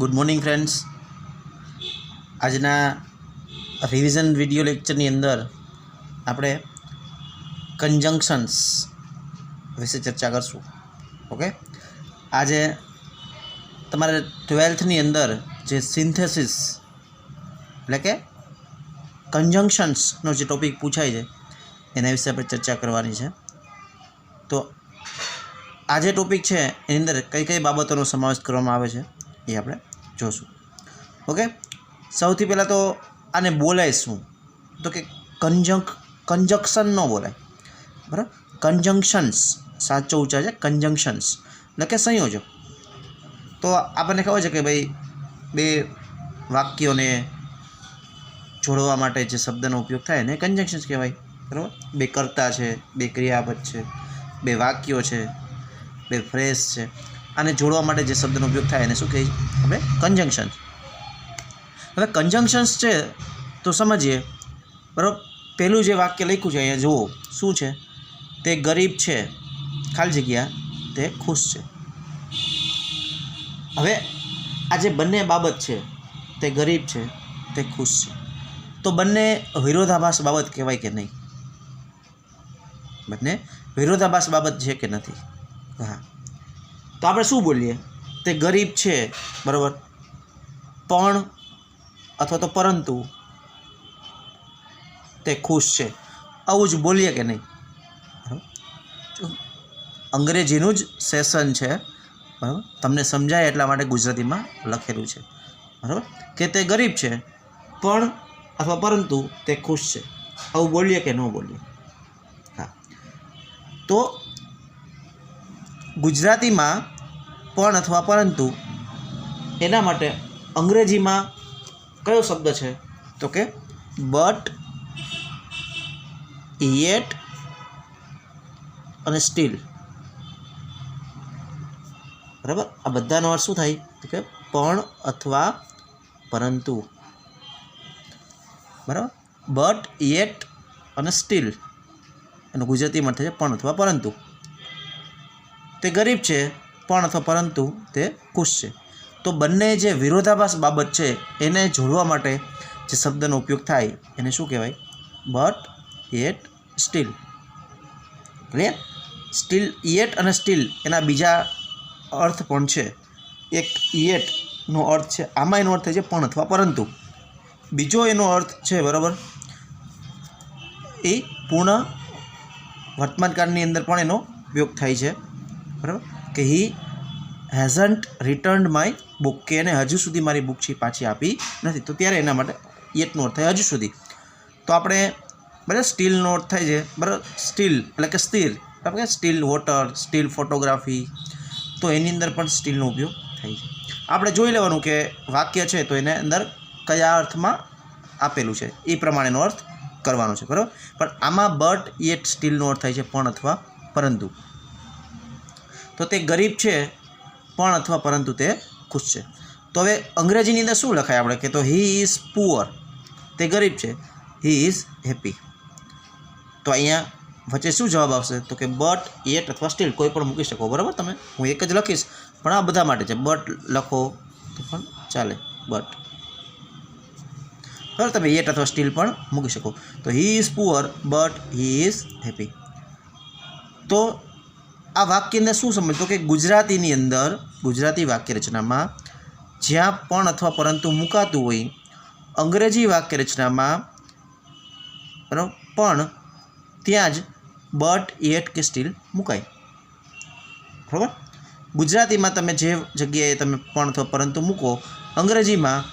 Good morning friends. આજના revision video લેક્ચરની અંદર આપણે કન્જંક્શન્સ વિશે ચર્ચા કરશું. ઓકે, આજે તમારે 12થની અંદર જે સિન્થેસિસ એટલે કે કન્જંક્શન્સનો જે ટૉપિક પૂછાય છે એના વિશે આપણે ચર્ચા કરવાની છે. તો આ જે ટૉપિક છે એની અંદર કઈ કઈ બાબતોનો સમાવેશ કરવામાં આવે છે એ આપણે જોશું. ઓકે, સૌથી પહેલાં તો આને બોલાય શું? તો કે કન્જંક્શન ન બોલાય, બરાબર. કન્જંક્શન્સ સાચો ઉચ્ચાર છે, કન્જંક્શન્સ એટલે કે સંયોજક. તો આપણને ખબર છે કે ભાઈ બે વાક્યોને જોડવા માટે જે શબ્દનો ઉપયોગ થાય એને કન્જંક્શન્સ કહેવાય, બરાબર. બે કર્તા છે, બે ક્રિયાપદ છે, બે વાક્યો છે, બે ફ્રેઝ છે, આને જોડવા માટે જે શબ્દનો ઉપયોગ થાય એને શું કહીએ આપણે? કન્જંક્શન્સ. હવે કન્જંક્શન્સ છે તો સમજીએ, બરાબર. પહેલું જે વાક્ય લખ્યું છે અહીંયા જુઓ શું છે? તે ગરીબ છે, ખાલી જગ્યા, તે ખુશ છે. હવે આ જે બંને બાબત છે, તે ગરીબ છે, તે ખુશ છે, તો બંને વિરોધાભાસ બાબત કહેવાય કે નહીં? બંને વિરોધાભાસ બાબત છે કે નથી? હા. તો આપણે શું બોલીએ? તે ગરીબ છે, બરાબર, પણ અથવા તો પરંતુ તે ખુશ છે, આવું જ બોલીએ કે નહીં? અંગ્રેજીનું જ સેશન છે, બરાબર. તમને સમજાય એટલા માટે ગુજરાતીમાં લખેલું છે, બરાબર, કે તે ગરીબ છે પણ અથવા પરંતુ તે ખુશ છે, આવું બોલીએ કે ન બોલીએ? હા. તો ગુજરાતીમાં પણ અથવા પરંતુ એના માટે અંગ્રેજીમાં કયો શબ્દ છે? તો કે બટ, યેટ અને સ્ટીલ, બરાબર. આ બધાનો અર્થ શું થાય? તો કે પણ અથવા પરંતુ, બરાબર. બટ, યેટ અને સ્ટીલ એનું ગુજરાતીમાં થાય છે પણ અથવા પરંતુ. તે ગરીબ છે પણ અથવા પરંતુ તે ખુશ છે. તો બંને જે વિરોધાભાસ બાબત છે એને જોડવા માટે જે શબ્દનો ઉપયોગ થાય એને શું કહેવાય? But, yet, steel. Clear? Steel, yet અને સ્ટીલ એના બીજા અર્થ પણ છે. એક યેટનો અર્થ છે, આમાં એનો અર્થ થાય છે પણ અથવા પરંતુ. બીજો એનો અર્થ છે, બરાબર, એ પૂર્ણ વર્તમાનકાળની અંદર પણ એનો ઉપયોગ થાય છે, બરાબર, કે he hasn't returned my book, કે એને હજુ સુધી મારી બુક છે પાછી આપી નથી. તો ત્યારે એના માટે યેટનો અર્થ થાય હજુ સુધી. તો આપણે બરાબર સ્ટીલનો અર્થ થાય છે, બરાબર, સ્ટીલ એટલે કે સ્થિર, બરાબર, સ્ટીલ વોટર, સ્ટીલ ફોટોગ્રાફી, તો એની અંદર પણ સ્ટીલનો ઉપયોગ થાય છે. આપણે જોઈ લેવાનું કે વાક્ય છે તો એને અંદર કયા અર્થમાં આપેલું છે એ પ્રમાણેનો અર્થ કરવાનો છે, બરાબર. પણ આમાં બટ, યેટ, સ્ટીલનો અર્થ થાય છે પણ અથવા પરંતુ. તો તે ગરીબ છે પણ અથવા પરંતુ તે ખુશ છે. તો હવે અંગ્રેજીની અંદર શું લખાય આપણે? કે તો હી ઇઝ પુઅર, તે ગરીબ છે, હી ઇઝ હેપી. તો અહીંયા વચ્ચે શું જવાબ આવશે? તો કે બટ, યેટ અથવા સ્ટીલ, કોઈ પણ મૂકી શકો, બરાબર. તમે હું એક જ લખીશ પણ આ બધા માટે છે. બટ લખો તો પણ ચાલે, બટ, બરાબર. તમે યેટ અથવા સ્ટીલ પણ મૂકી શકો. તો he is poor but he is happy. તો આ વાક્યને શું સમજ? તો કે ગુજરાતીની અંદર, ગુજરાતી વાક્ય રચનામાં જ્યાં પણ અથવા પરંતુ મુકાતું હોય, અંગ્રેજી વાક્ય રચનામાં, બરાબર, પણ ત્યાં જ બટ, યેટ કે સ્ટીલ મુકાય, બરાબર. ગુજરાતીમાં તમે જે જગ્યાએ તમે પણ અથવા પરંતુ મૂકો, અંગ્રેજીમાં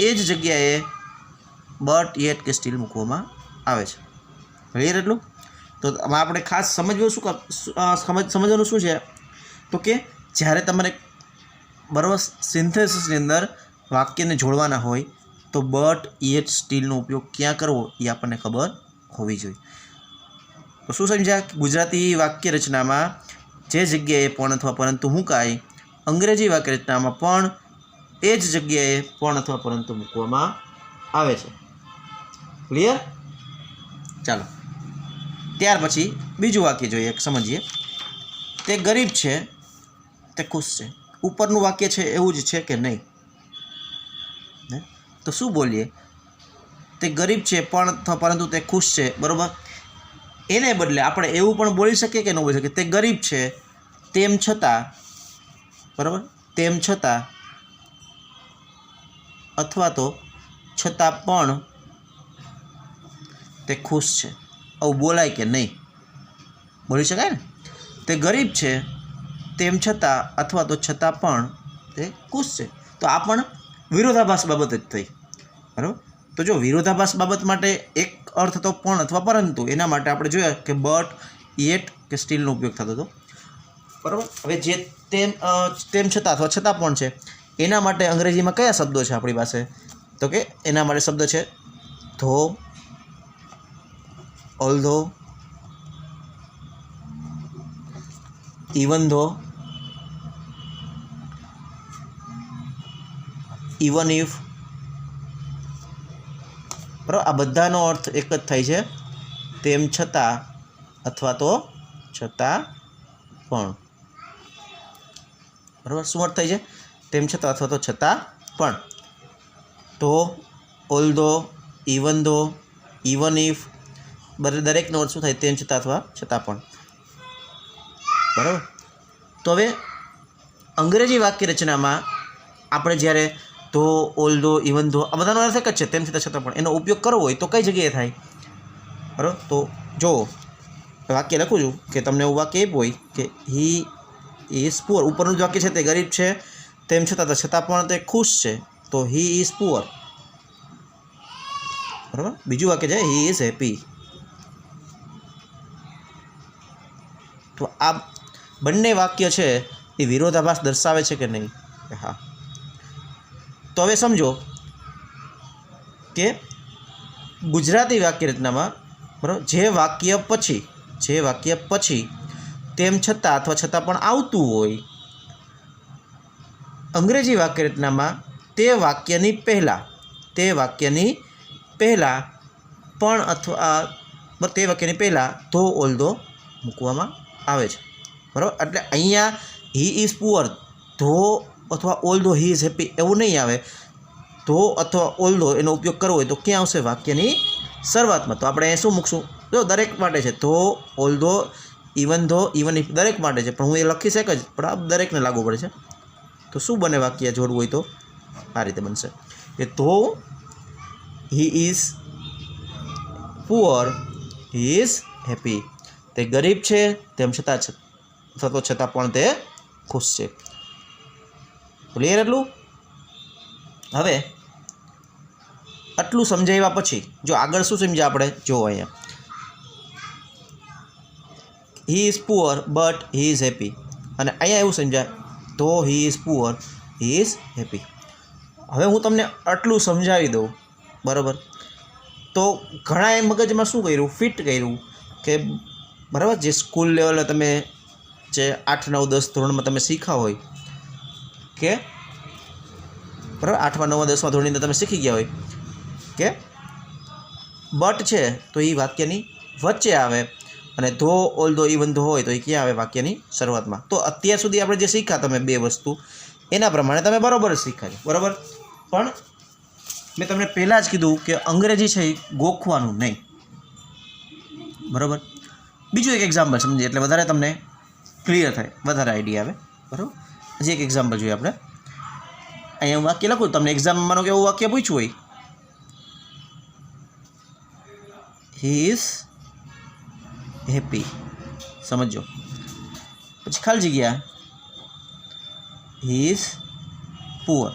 એ જ જગ્યાએ બટ, યેટ કે સ્ટીલ મૂકવામાં આવે છે. ક્લિયર એટલું? તો આપણે ખાસ સમજવાનું શું છે? તો કે જ્યારે તમારે, બરાબર, સિન્થેસિસની અંદર વાક્યને જોડવાના હોય તો બટ, યેટ, સ્ટીલનો ઉપયોગ ક્યાં કરવો એ આપણને ખબર હોવી જોઈએ. તો શું સમજ્યા? ગુજરાતી વાક્ય રચનામાં જે જગ્યાએ પણ અથવા પરંતુ મુકાય, અંગ્રેજી વાક્ય રચનામાં પણ એ જ જગ્યાએ પણ અથવા પરંતુ મૂકવામાં આવે છે. ક્લિયર? ચાલો ત્યાર પછી બીજું વાક્ય જોઈએ, સમજીએ. તે ગરીબ છે, તે ખુશ છે. ઉપરનું વાક્ય છે એવું જ છે કે નહીં? તો શું બોલીએ? તે ગરીબ છે પણ અથવા પરંતુ તે ખુશ છે, બરાબર. એને બદલે આપણે એવું પણ બોલી શકીએ કે ન બોલી શકીએ? તે ગરીબ છે તેમ છતાં, બરાબર, તેમ છતાં અથવા તો છતાં પણ તે ખુશ છે. આવું બોલાય કે નહીં? બોલી શકાય ને? તે ગરીબ છે તેમ છતાં અથવા તો છતાં પણ તે ખુશ છે. તો આ પણ વિરોધાભાસ બાબત જ થઈ, બરાબર. તો જો વિરોધાભાસ બાબત માટે એક અર્થ તો પણ અથવા પરંતુ, એના માટે આપણે જોયા કે બટ, યેટ કે સ્ટીલનો ઉપયોગ થતો હતો, બરાબર. હવે જે તેમ છતાં અથવા છતાં પણ છે, એના માટે અંગ્રેજીમાં કયા શબ્દો છે આપણી પાસે? તો કે એના માટે શબ્દ છે ધો, ઓલ્ધો, ઇવન ધો, ઇવન ઇફ, બરાબર. આ બધાનો અર્થ એક જ થાય છે, તેમ છતાં અથવા તો છતાં પણ, બરાબર. શું અર્થ થાય છે? તેમ છતાં અથવા તો છતાં પણ. તો ઓલ્ધો, ઇવન ધો, ઇવન ઇફ, દરેકનો અર્થ શું થાય? તેમ છતાં અથવા છતાં પણ, બરાબર. તો હવે અંગ્રેજી વાક્ય રચનામાં આપણે જ્યારે ધો, ઓલ્ધો, ઇવન ધો, આ બધાનો અર્થ એક જ છે, તેમ છતાં પણ. એનો ઉપયોગ કરવો હોય તો કઈ જગ્યાએ થાય? બરાબર. તો જો વાક્ય લખું છું કે તમને એવું વાક્ય આપ્યું હોય કે હી ઇઝ પુઅર. ઉપરનું જ વાક્ય છે તે ગરીબ છે તેમ છતાં પણ તે ખુશ છે, તો હી ઇઝ પુઅર, બરાબર. બીજું વાક્ય છે હી ઇઝ હેપી. તો આ બંને વાક્ય છે એ વિરોધાભાસ દર્શાવે છે કે નહીં? હા. તો હવે સમજો કે ગુજરાતી વાક્ય રચનામાં, બરાબર, જે વાક્ય પછી તેમ છતાં અથવા છતાં પણ આવતું હોય, અંગ્રેજી વાક્ય રચનામાં તે વાક્યની પહેલાં પણ અથવા તે વાક્યની પહેલાં ધો, ઓલ્ધો મૂકવામાં આવે છે, બરાબર. એટલે અહીંયા હી ઇઝ પુઅર, ધો અથવા ઓલ્ધો હી ઇઝ હેપી એવું નહીં આવે. ધો અથવા ઓલ્ધો એનો ઉપયોગ કરવો હોય તો ક્યાં આવશે? વાક્યની શરૂઆતમાં. તો આપણે શું મૂકશું? જો દરેક માટે છે, ધો, ઓલ્ધો, ઇવન ધો, ઇવન ઇફ, દરેક માટે છે. પણ હું એ લખીશ એક જ, પણ આ દરેકને લાગુ પડે છે. તો શું બને? વાક્ય જોડવું હોય તો આ રીતે બનશે કે ધો he is poor he is happy. તે ગરીબ છે તેમ છતાં પણ તે ખુશ છે. ક્લિયર એટલું? હવે આટલું સમજાવ્યા પછી જો આગળ શું સમજ્યા આપણે? જો અહીંયા he is poor but he is happy, અને અહીંયા એવું સમજાય ધો he is poor he is happy. હવે હું તમને આટલું સમજાવી દઉં, બરાબર. તો ઘણાએ મગજમાં શું કર્યું? ફિટ કર્યું કે, બરાબર, જે સ્કૂલ લેવલે તમે જે 8, 9, 10 ધોરણમાં તમે શીખ્યા હોય કે, બરાબર, 8મા 9મા 10મા ધોરણની અંદર તમે શીખી ગયા હોય કે બટ છે તો એ વાક્યની વચ્ચે આવે, અને ધો, ઓલ્ધો, ઇવન ધો હોય તો એ ક્યાં આવે? વાક્યની શરૂઆતમાં. તો અત્યાર સુધી આપણે જે શીખ્યા તમે 2 વસ્તુ, એના પ્રમાણે તમે બરાબર જ શીખ્યા છે, બરાબર. પણ મેં તમને પહેલાં જ કીધું કે અંગ્રેજી છે એ ગોખવાનું નહીં, બરાબર. બીજું એક એક્ઝામ્પલ સમજીએ એટલે વધારે તમને ક્લિયર થાય, વધારે આઈડિયા આવે, બરાબર. હજી એક એક્ઝામ્પલ જોઈએ આપણે. અહીંયા હું વાક્ય લખું, તમને એક્ઝામમાં માનો કે એવું વાક્ય પૂછ્યું હોય, હી ઇઝ હેપી, સમજો. પછી ખાલી જગ્યા હી ઇઝ પુઅર,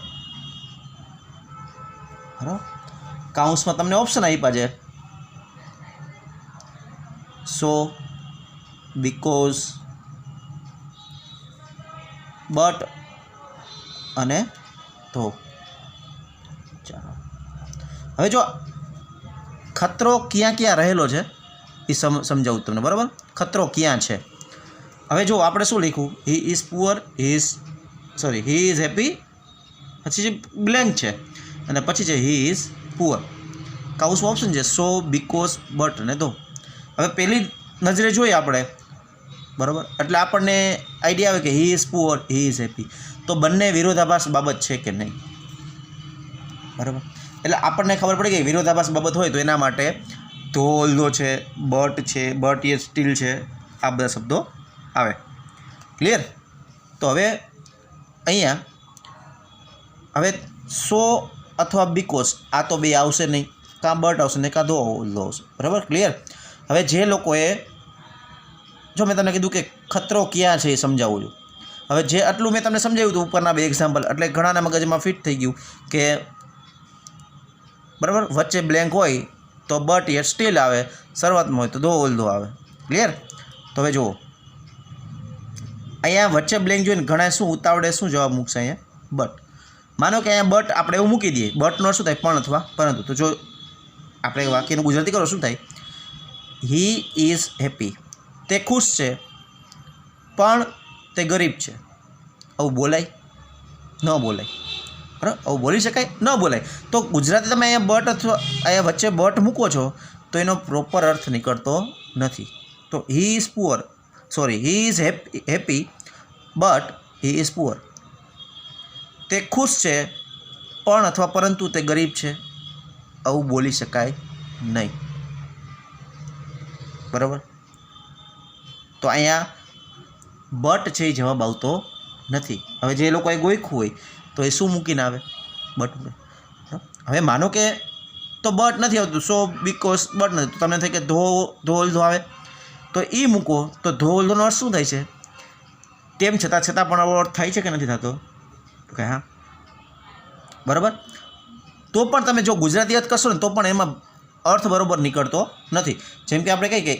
બરાબર. કાઉન્સમાં તમને ઓપ્શન આપ્યા છે સો, બીકોઝ, બટ અને ધો. ચાલો હવે જો ખતરો ક્યાં રહેલો છે એ સમજાવું તમને, બરાબર. ખતરો ક્યાં છે? હવે જો આપણે શું લખ્યું? He is poor, he is happy, પછી જે બ્લેન્ક છે અને પછી છે હી ઇઝ પુઅર. કાઉન્સમાં ઓપ્શન છે સો, બીકોઝ, બટ અને ધો. હવે પહેલી નજરે જોઈએ આપણે, બરાબર, એટલે આપણને આઈડિયા આવે કે he is poor he is happy. તો બંને વિરોધાભાસ બાબત છે કે નહીં? બરાબર. એટલે આપણને ખબર પડી ગઈ વિરોધાભાસ બાબત હોય તો એના માટે ધો ઓલ્ધો છે, બટ યet સ્ટીલ છે, આ બધા શબ્દો આવે. ક્લિયર? તો હવે અહીંયા હવે સો અથવા બીકોઝ આ તો બે આવશે નહીં, કાં બટ આવશે ને કાં ધો ઓલ્ધો આવશે. બરાબર? ક્લિયર? હવે જે લોકોએ જો મેં તમને કીધું કે ખતરો ક્યાં છે એ સમજાવું છું. હવે જે આટલું મેં તમને સમજાવ્યું હતું ઉપરના બે એક્ઝામ્પલ, એટલે ઘણાના મગજમાં ફિટ થઈ ગયું કે બરાબર વચ્ચે બ્લેન્ક હોય તો બટ યet સ્ટીલ આવે, શરૂઆતમાં હોય તો ધો ઓલ્ધો આવે. ક્લિયર? તો હવે જુઓ અહીંયા વચ્ચે બ્લેન્ક જોઈને ઘણા શું ઉતાવળે શું જવાબ મૂકશે અહીંયા? બટ. માનો કે અહીંયા બટ આપણે એવું મૂકી દઈએ, બટનો શું થાય? પણ અથવા પરંતુ. તો જો આપણે વાક્યનું ગુજરાતી કરો શું થાય? હી ઇઝ હેપી, તે ખુશ છે પણ તે ગરીબ છે. આવું બોલાય? ન બોલાય. બરાબર? આવું બોલી શકાય? ન બોલાય. તો ગુજરાતી તમે અહીંયા બટ અથવા અહીંયા વચ્ચે બટ મૂકો છો તો એનો પ્રોપર અર્થ નીકળતો નથી. તો he is poor, sorry he is happy but he is poor. તે ખુશ છે પણ અથવા પરંતુ તે ગરીબ છે. આવું બોલી શકાય નહીં. બરાબર? તો અહીંયા બટ છે એ જવાબ આવતો નથી. હવે જે લોકોએ ગોખ્યું હોય તો એ શું મૂકીને આવે? બટ. હવે માનો કે તો બટ નથી આવતું, સો બીકોઝ બટ નથી, તો તમને થાય કે ધો ઓલ્ધો આવે, તો એ મૂકો તો ધો ઓલ્ધોનો અર્થ શું થાય છે? તેમ છતાં પણ આવો અર્થ થાય છે કે નથી થતો? કે હા. બરાબર? તો પણ તમે જો ગુજરાતી અર્થ કરશો ને તો પણ એમાં અર્થ બરાબર નીકળતો નથી. જેમ કે આપણે કહીએ કે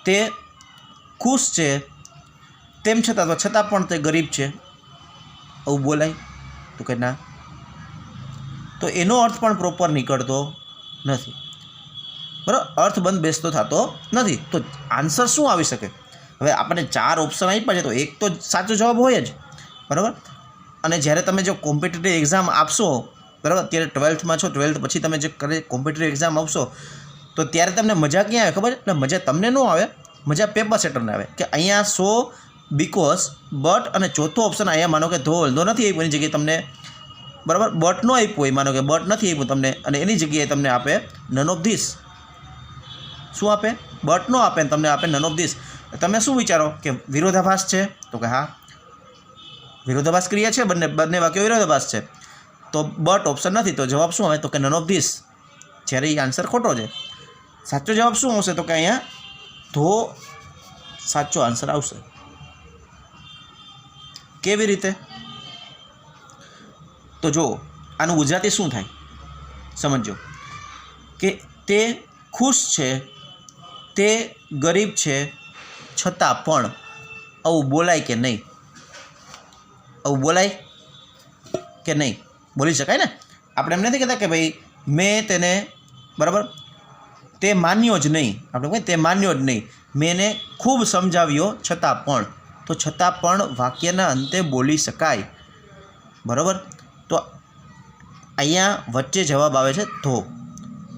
તે ખુશ છે તેમ છતાં પણ તે ગરીબ છે. આવું બોલાય? તો કે ના. તો એનો અર્થ પણ પ્રોપર નીકળતો નથી. બરાબર? અર્થ બંધ બેસતો થતો નથી. તો આન્સર શું આવી શકે? હવે આપણને 4 ઓપ્શન આપ્યા છે તો એક તો સાચો જવાબ હોય જ. બરાબર? અને જ્યારે તમે જો કોમ્પિટિટિવ એક્ઝામ આપશો, બરાબર, અત્યારે 12થમાં છો, 12th પછી તમે જે કોમ્પિટિટિવ એક્ઝામ આપશો તો ત્યારે તમને મજા ક્યાં આવે ખબર? એટલે મજા તમને ન આવે, મજા પેપર સેટરને આવે કે અહીંયા સો બીકોઝ બટ અને ચોથો ઓપ્શન અહીંયા માનો કે ધો ઓલ્ધો નથી આપ્યું, એની જગ્યાએ તમને બરાબર બટ ન આપ્યું હોય, માનો કે બટ નથી આપ્યું તમને, અને એની જગ્યાએ તમને આપે નન ઓફ ધીસ. શું આપે? બટ નો આપે, તમને આપે નન ઓફ ધીસ. તમે શું વિચારો કે વિરોધાભાસ છે? તો કે હા વિરોધાભાસ ક્રિયા છે, બંને વાક્યો વિરોધાભાસ છે. તો બટ ઓપ્શન નથી, તો જવાબ શું આવે? તો કે નન ઓફ ધીસ. જ્યારે એ આન્સર ખોટો છે. સાચો જવાબ શું આવશે? તો કે અહીંયા ધો સાચો આન્સર આવશે. કેવી રીતે? તો જો આનું ગુજરાતી શું થાય સમજો કે તે ખુશ છે, તે ગરીબ છે, છતાં પણ. આવું બોલાય કે નહીં? આવું બોલાય કે નહીં? બોલી શકાય ને? આપણે એમ નથી કહેતા કે ભાઈ મેં તેને બરાબર તે માન્યો જ નહીં, આપણે કહીએ તે માન્યો જ નહીં, મેં એને ખૂબ સમજાવ્યો છતાં પણ. તો છતાં પણ વાક્યના અંતે બોલી શકાય. બરાબર? તો અહીંયા વચ્ચે જવાબ આવે છે ધો.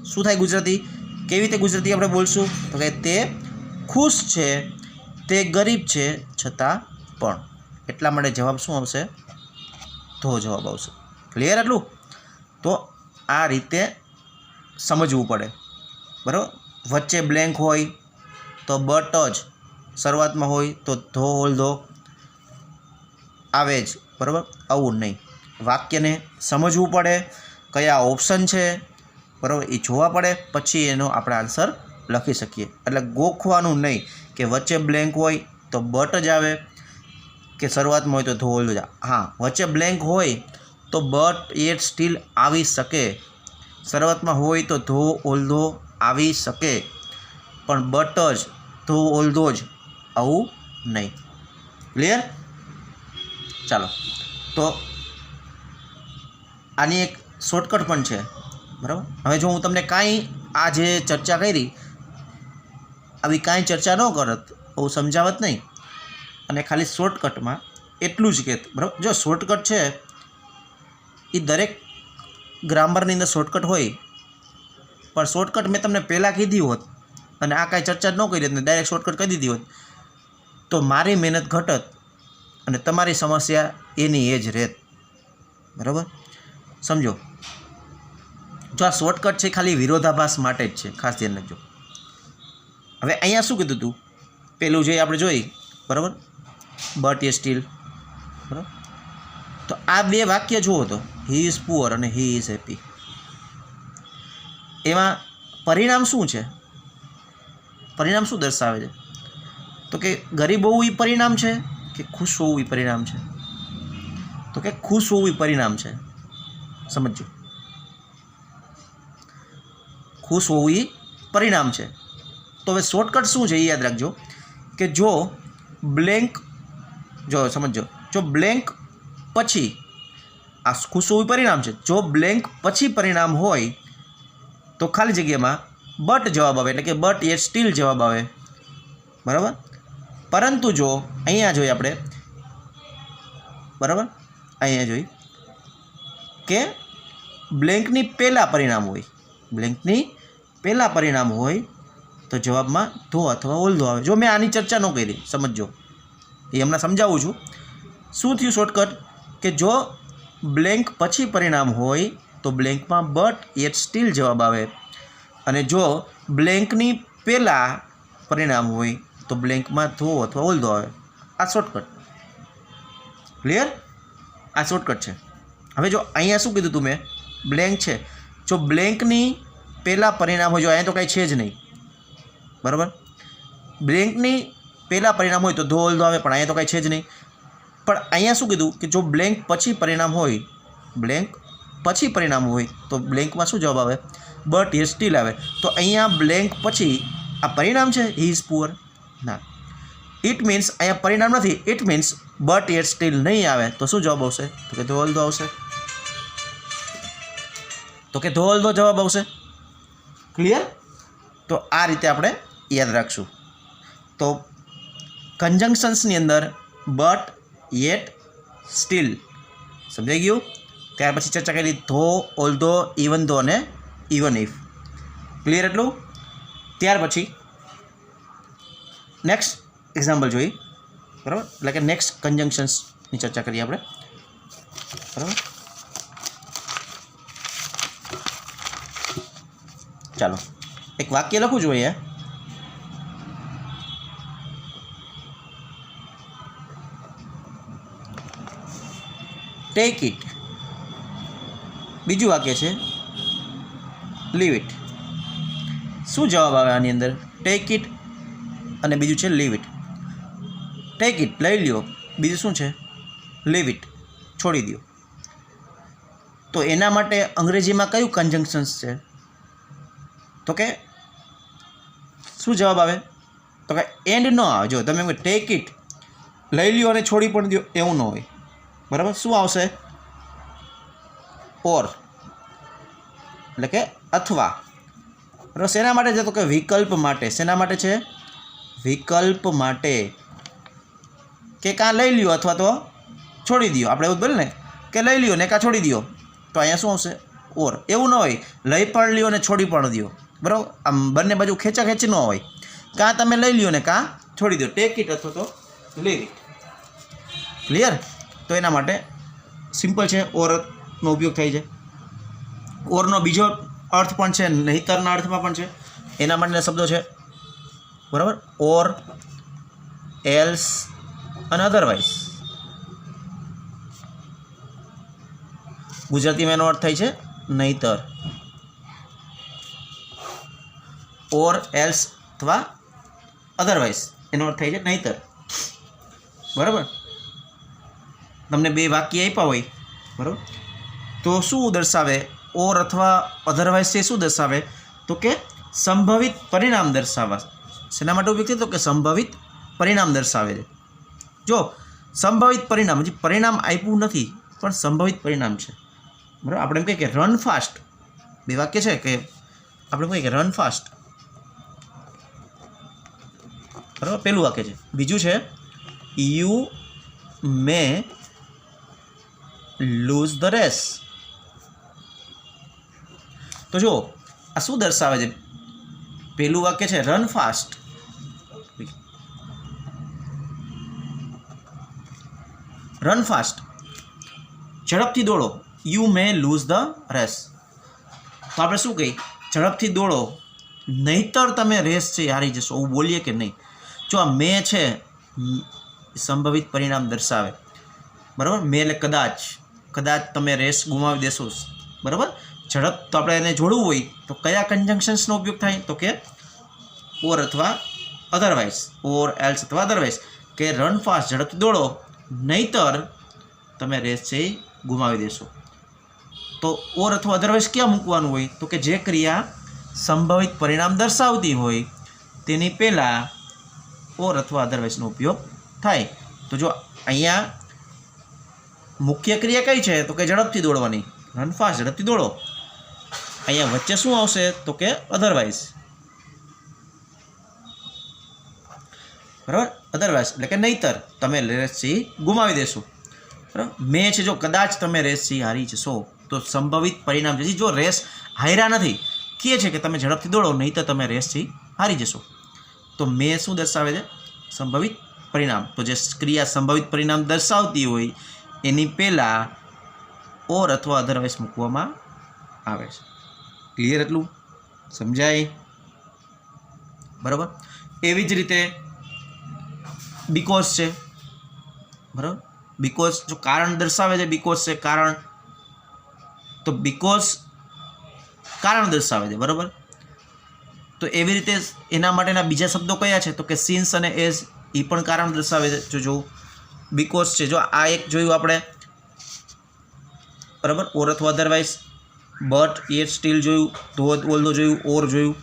શું થાય ગુજરાતી? કેવી રીતે ગુજરાતી આપણે બોલશું? તો કે તે ખુશ છે, તે ગરીબ છે, છતાં પણ. એટલા માટે જવાબ શું આવશે? ધો જવાબ આવશે. ક્લિયર આટલું? તો આ રીતે સમજવું પડે. બરાબર? વચ્ચે બ્લેન્ક હોય તો બટ જ, શરૂઆતમાં હોય તો ધો ઓલ્ધો આવે જ. બરાબર? આવું નહીં. વાક્યને સમજવું પડે, કયા ઓપ્શન છે બરાબર એ જોવા પડે, પછી એનો આપણે આન્સર લખી શકીએ. એટલે ગોખવાનું નહીં કે વચ્ચે બ્લેન્ક હોય તો બટ જ આવે, કે શરૂઆતમાં હોય તો ધો ઓલ્ધો જ. હા, વચ્ચે બ્લેન્ક હોય તો બટ યet સ્ટીલ આવી શકે, શરૂઆતમાં હોય તો ધો ઓલ્ધો આવી શકે, પણ બટ જ, ધો ઓલ્ધો જ આવું નહીં. ક્લિયર? ચાલો, તો આની એક શોર્ટકટ પણ છે. બરાબર? હવે જો હું તમને કાંઈ આ જે ચર્ચા કરી આવી કાંઈ ચર્ચા ન કરત, બહુ સમજાવત નહીં, અને ખાલી શોર્ટકટમાં એટલું જ કહેત. બરાબર? જો શોર્ટકટ છે એ દરેક ગ્રામરની અંદર શોર્ટકટ હોય, પણ શોર્ટકટ મેં તમને પહેલાં કીધી હોત અને આ કાંઈ ચર્ચા ન કરી હોત ને ડાયરેક્ટ શોર્ટકટ કહી દીધી હોત તો મારી મહેનત ઘટત અને તમારી સમસ્યા એની એ જ રહેત. બરાબર? સમજો. જો આ શોર્ટકટ છે ખાલી વિરોધાભાસ માટે જ છે, ખાસ ધ્યાન રાખજો. હવે અહીંયા શું કીધું હતું, પેલું જે આપણે જોઈ, બરાબર, બટ એ સ્ટીલ, બરાબર. તો આ બે વાક્ય જુઓ તો, હી ઇઝ પુઅર અને હી ઇઝ હેપી, એમાં પરિણામ શું છે? પરિણામ શું દર્શાવે છે? તો કે ગરીબ હોવું એ પરિણામ છે કે ખુશ હોવું એ પરિણામ છે? તો કે ખુશ હોવું એ પરિણામ છે. સમજો, ખુશ હોવું એ પરિણામ છે. તો હવે શોર્ટકટ શું છે એ યાદ રાખજો કે જો બ્લેન્ક, જો સમજો, જો બ્લેન્ક પછી આ ખુશ હોવું પરિણામ છે, જો બ્લેન્ક પછી પરિણામ હોય તો ખાલી જગ્યામાં બટ જવાબ આવે, એટલે કે બટ યet સ્ટીલ જવાબ આવે, બરાબર. પરંતુ જો અહીંયા જોઈએ આપણે, બરાબર, અહીંયા જોઈ કે બ્લેન્કની પહેલાં પરિણામ હોય, બ્લેન્કની પહેલાં પરિણામ હોય તો જવાબમાં ધો અથવા ઓલ ધો આવે. જો મેં આની ચર્ચા ન કરી, સમજો, એ હમણાં સમજાવું છું. શું થયું શોર્ટકટ કે જો બ્લેન્ક પછી પરિણામ હોય તો બ્લેન્કમાં બટ યet સ્ટીલ જવાબ આવે, અને જો બ્લેન્કની પહેલાં પરિણામ હોય તો બ્લેન્કમાં ધો અથવા ઓલ ધો આવે. આ શોર્ટકટ, ક્લિયર? આ શોર્ટકટ છે. હવે જો અહીંયા શું કીધું તું મેં, બ્લેન્ક છે, જો બ્લેન્કની પહેલાં પરિણામ હોય, જો અહીંયા તો કાંઈ છે જ નહીં, બરાબર. બ્લેન્કની પહેલાં પરિણામ હોય તો ધો ઓલ ધો આવે, પણ અહીંયા તો કાંઈ છે જ નહીં. પણ અહીંયા શું કીધું કે જો બ્લેન્ક પછી પરિણામ હોય, બ્લેન્ક પછી પરિણામ હોય તો બ્લેન્કમાં શું જવાબ આવે? બટ યet સ્ટીલ આવે. તો અહીંયા બ્લેન્ક પછી આ પરિણામ છે, હી ઇઝ પુઅર? ના. ઇટ મીન્સ અહીંયા પરિણામ નથી, ઇટ મીન્સ બટ યet સ્ટીલ નહીં આવે. તો શું જવાબ આવશે? તો કે ધો ઓલ ધો આવશે. તો કે ધો ઓલ ધો જવાબ આવશે. ક્લિયર? તો આ રીતે આપણે યાદ રાખશું. તો કન્જંક્શન્સની અંદર બટ યેટ સ્ટીલ સમજાઈ ગયું. ત્યાર પછી ચર્ચા કરી ધો, ઓલ ધો, ઇવન ધો અને ઇવન ઇફ. ક્લિયર એટલું? ત્યાર પછી નેક્સ્ટ એક્ઝામ્પલ જોઈ, બરાબર, એટલે કે નેક્સ્ટ કન્જંક્શન્સની ચર્ચા કરીએ આપણે, બરાબર. ચાલો એક વાક્ય લખું છું અહીંયા. Take it. બીજું વાક્ય છે લીવ ઇટ. શું જવાબ આવે આની અંદર? ટેક ઇટ અને બીજું છે લીવ ઇટ. ટેક ઇટ લઈ લ્યો, બીજું શું છે? લીવ ઇટ છોડી દો. તો એના માટે અંગ્રેજીમાં કયું કન્જંક્શન્સ છે? તો કે શું જવાબ આવે? તો કે એન્ડ ન આવે. જો તમે ટેક ઇટ લઈ લ્યો અને છોડી પણ દો એવું ન હોય, બરાબર. શું આવશે? ઓર, એટલે કે અથવા. બરાબર. શેના માટે છે? તો કે વિકલ્પ માટે. શેના માટે છે? વિકલ્પ માટે. કે કાં લઈ લ્યો અથવા તો છોડી દો. આપણે એવું બોલે ને કે લઈ લ્યો ને કાં છોડી દો, તો અહીંયા શું આવશે? ઓર. એવું ન હોય લઈ પણ લ્યો ને છોડી પણ દો, બરાબર. આમ બંને બાજુ ખેંચાખેંચી ન હોય. કાં તમે લઈ લ્યો ને કાં છોડી દો, ટેક ઇટ અથવા તો લીવ ઇટ. ક્લિયર? તો એના માટે સિમ્પલ છે, ઓરનો ઉપયોગ થાય છે. ઓરનો બીજો અર્થ પણ છે, નહીંતરના અર્થમાં પણ છે. એના માટેના શબ્દો છે, બરાબર, ઓર, એલ્સ અને અધરવાઇઝ. ગુજરાતીમાં એનો અર્થ થાય છે નહીંતર. ઓર, એલ્સ અથવા અધરવાઇઝ એનો અર્થ થાય છે નહીંતર, બરાબર. તમને બે વાક્ય આપ્યા હોય, બરાબર, તો શું દર્શાવે? ઓર અથવા અધરવાઇઝ છે શું દર્શાવે? તો કે સંભવિત પરિણામ દર્શાવવા. શેના માટે ઉપયોગ થાય? તો કે સંભવિત પરિણામ દર્શાવે છે. જો સંભવિત પરિણામ, હજી પરિણામ આપ્યું નથી પણ સંભવિત પરિણામ છે, બરાબર. આપણે એમ કહીએ કે રન ફાસ્ટ. બે વાક્ય છે કે આપણે કહીએ કે રન ફાસ્ટ, બરાબર, પહેલું વાક્ય છે. બીજું છે you may lose the race. તો જો આ શું દર્શાવે છે? પહેલું વાક્ય છે રન ફાસ્ટ, રન ફાસ્ટ ઝડપથી દોડો. You may lose the race. તો આપણે શું કહીએ, ઝડપથી દોડો નહીંતર તમે રેસ છે હારી જશો, એવું બોલીએ કે નહીં? જો આ મેં છે સંભવિત પરિણામ દર્શાવે, બરાબર. મેં એટલે કદાચ તમે રેસ ગુમાવી દેશો, બરાબર. ઝડપ તો આપણે એને જોડવું હોય તો કયા કન્જંક્શન્સનો ઉપયોગ થાય? તો કે ઓર અથવા અધરવાઇઝ, ઓર એલ્સ અથવા અધરવાઇઝ, કે રન ફાસ્ટ ઝડપથી દોડો નહીંતર તમે રેસ છે એ ગુમાવી દેશો. તો ઓર અથવા અધરવાઇઝ ક્યાં મૂકવાનું હોય? તો કે જે ક્રિયા સંભવિત પરિણામ દર્શાવતી હોય તેની પહેલાં ઓર અથવા અધરવાઇઝનો ઉપયોગ થાય. તો જો અહીંયા મુખ્ય ક્રિયા કઈ છે? તો કે ઝડપથી દોડવાની, રન ફાસ્ટ ઝડપથી દોડો. અહીંયા વચ્ચે શું આવશે? તો કે અધરવાઇઝ, બરાબર. અધરવાઇઝ એટલે કે નહીંતર તમે રેસ છે ગુમાવી દેશો, બરાબર. મેં છે જો કદાચ તમે રેસ છે હારી જશો, તો સંભવિત પરિણામ છે. જો રેસ હાર્યા નથી, કહે છે કે તમે ઝડપથી દોડો નહીંતર તમે રેસ છે હારી જશો. તો મેં શું દર્શાવે છે? સંભવિત પરિણામ. તો જે ક્રિયા સંભવિત પરિણામ દર્શાવતી હોય એની પહેલાં ઓર અથવા અધરવાઇઝ મૂકવામાં આવે છે. ક્લિયર? એટલું સમજાય? બરાબર. એવી જ રીતે બીકોઝ છે, બરાબર. બીકોઝ જો કારણ દર્શાવે છે, બીકોઝ છે કારણ, તો બીકોઝ કારણ દર્શાવે છે, બરાબર. તો એવી રીતે એના માટેના બીજા શબ્દો કયા છે? તો કે સિન્સ અને એઝ, એ પણ કારણ દર્શાવે છે. જો જોવું બીકોઝ છે, જો આ એક જોયું આપણે, બરાબર. ઓર અથવા અધરવાઇઝ, બટ યેટ સ્ટીલ જોયું, ધો ઓલ્ધો જોયું, ઓર જોયું.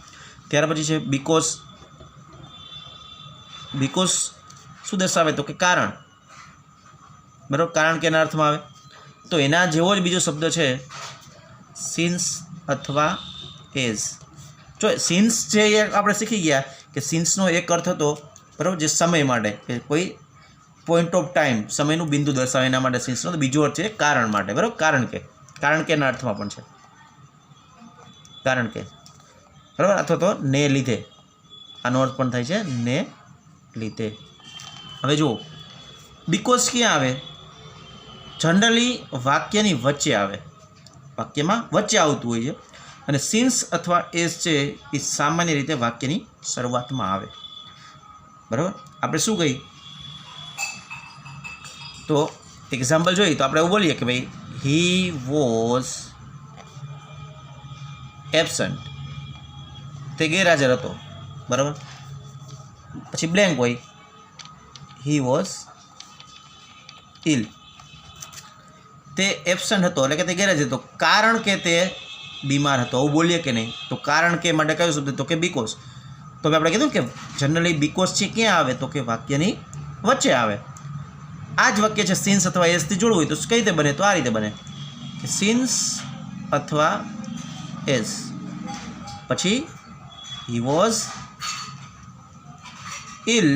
ત્યાર પછી છે બીકોઝ. બીકોઝ શું દર્શાવે? તો કે કારણ, બરાબર. કારણ કે એના અર્થમાં આવે. તો એના જેવો જ બીજો શબ્દ છે સિન્સ અથવા એઝ. જો સિન્સ છે એ આપણે શીખી ગયા કે સિન્સનો એક અર્થ હતો, બરાબર, જે સમય માટે, કે કોઈ પોઈન્ટ ઓફ ટાઈમ, સમયનું બિંદુ દર્શાવે એના માટે સિન્સનો. તો બીજો અર્થ છે કારણ માટે, બરાબર. કારણ કે એના અર્થમાં પણ છે કારણ કે, બરાબર. અથવા તો ને લીધે, આનો અર્થ પણ થાય છે ને લીધે. હવે જુઓ બીકોઝ ક્યાં આવે? જનરલી વાક્યની વચ્ચે આવે, વાક્યમાં વચ્ચે આવતું હોય છે. અને સિન્સ અથવા એઝ છે એ સામાન્ય રીતે વાક્યની શરૂઆતમાં આવે, બરાબર. આપણે શું કહી, તો એક્ઝામ્પલ જોઈએ તો આપણે એવું બોલીએ કે ભાઈ હી વોઝ એબસન્ટ, તે ગેરહાજર હતો, બરાબર. પછી બ્લેન્ક હોય, હી વોઝ ઇલ, તે એબસન્ટ હતો એટલે કે તે ગેરહાજર હતો કારણ કે તે બીમાર હતો, આવું બોલીએ કે નહીં? તો કારણ કે માટે કયો શબ્દ? તો કે બીકોઝ. તો આપણે કીધું કે જનરલી બીકોઝ છે ક્યાં આવે? તો કે વાક્યની વચ્ચે આવે. આ જ વાક્ય છે સિન્સ અથવા એઝથી જોડવું હોય તો કઈ રીતે બને? તો આ રીતે બને કે સિન્સ અથવા એઝ, પછી he was ill,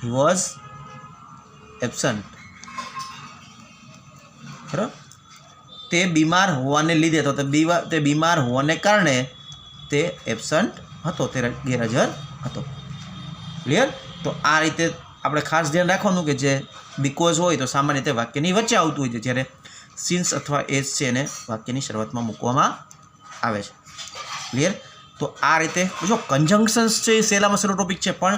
he was absent, બરાબર. તે બીમાર હોવાને લીધે, તો તે બીમાર હોવાને કારણે તે એબસન્ટ હતો, તે ગેરહાજર હતો. ક્લિયર? તો આ રીતે આપણે ખાસ ધ્યાન રાખવાનું કે જે બીકોઝ હોય તો સામાન્ય રીતે વાક્યની વચ્ચે આવતું હોય છે, જ્યારે સિન્સ અથવા એઝ છે એને વાક્યની શરૂઆતમાં મૂકવામાં આવે છે. ક્લિયર? તો આ રીતે જો કન્જંક્શન્સ છે એ સહેલામાં સહેલો ટોપિક છે, પણ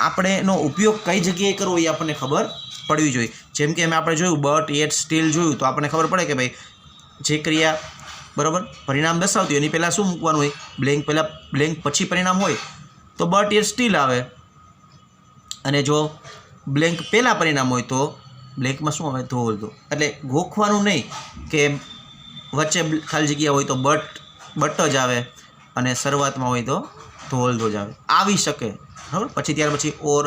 આપણે એનો ઉપયોગ કઈ જગ્યાએ કરવો એ આપણને ખબર પડવી જોઈએ. જેમ કે આપણે જોયું બટ યેટ સ્ટીલ જોયું, તો આપણને ખબર પડે કે ભાઈ જે ક્રિયા, બરાબર, પરિણામ દર્શાવતી હોય એની પહેલાં શું મૂકવાનું હોય? બ્લેન્ક. પહેલાં બ્લેન્ક પછી પરિણામ હોય તો બટ યેટ સ્ટીલ આવે, અને જો બ્લેન્ક પહેલાં પરિણામ હોય તો બ્લેન્કમાં શું આવે? ધો ઓલ્ધો. એટલે ગોખવાનું નહીં કે વચ્ચે ખાલી જગ્યા હોય તો બટ જ આવે અને શરૂઆતમાં હોય તો ધો ઓલ્ધો જ આવે. આવી શકે, બરાબર. પછી ત્યાર પછી ઓર,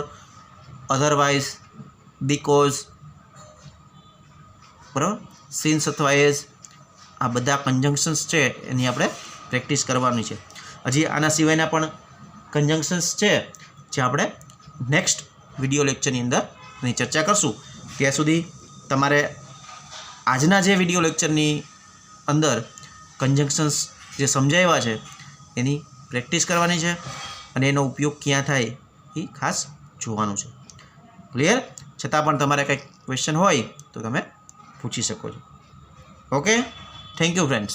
અધરવાઇઝ, બીકોઝ, બરાબર, સિન્સ અથવા એઝ, આ બધા કન્જંક્શન્સ છે એની આપણે પ્રેક્ટિસ કરવાની છે. હજી આના સિવાયના પણ કન્જંક્શન્સ છે જે આપણે નેક્સ્ટ વિડીયો લેક્ચરની અંદર એની ચર્ચા કરશું. ત્યાં સુધી તમારે આજના જે વિડીયો લેક્ચરની અંદર કન્જંક્શન્સ જે સમજાવ્યા છે એની પ્રેક્ટિસ કરવાની છે અને એનો ઉપયોગ ક્યાં થાય એ ખાસ જોવાનું છે. ક્લિયર? છતાં પણ તમારે કંઈક ક્વેશ્ચન હોય તો તમે પૂછી શકો છો. Okay, thank you friends.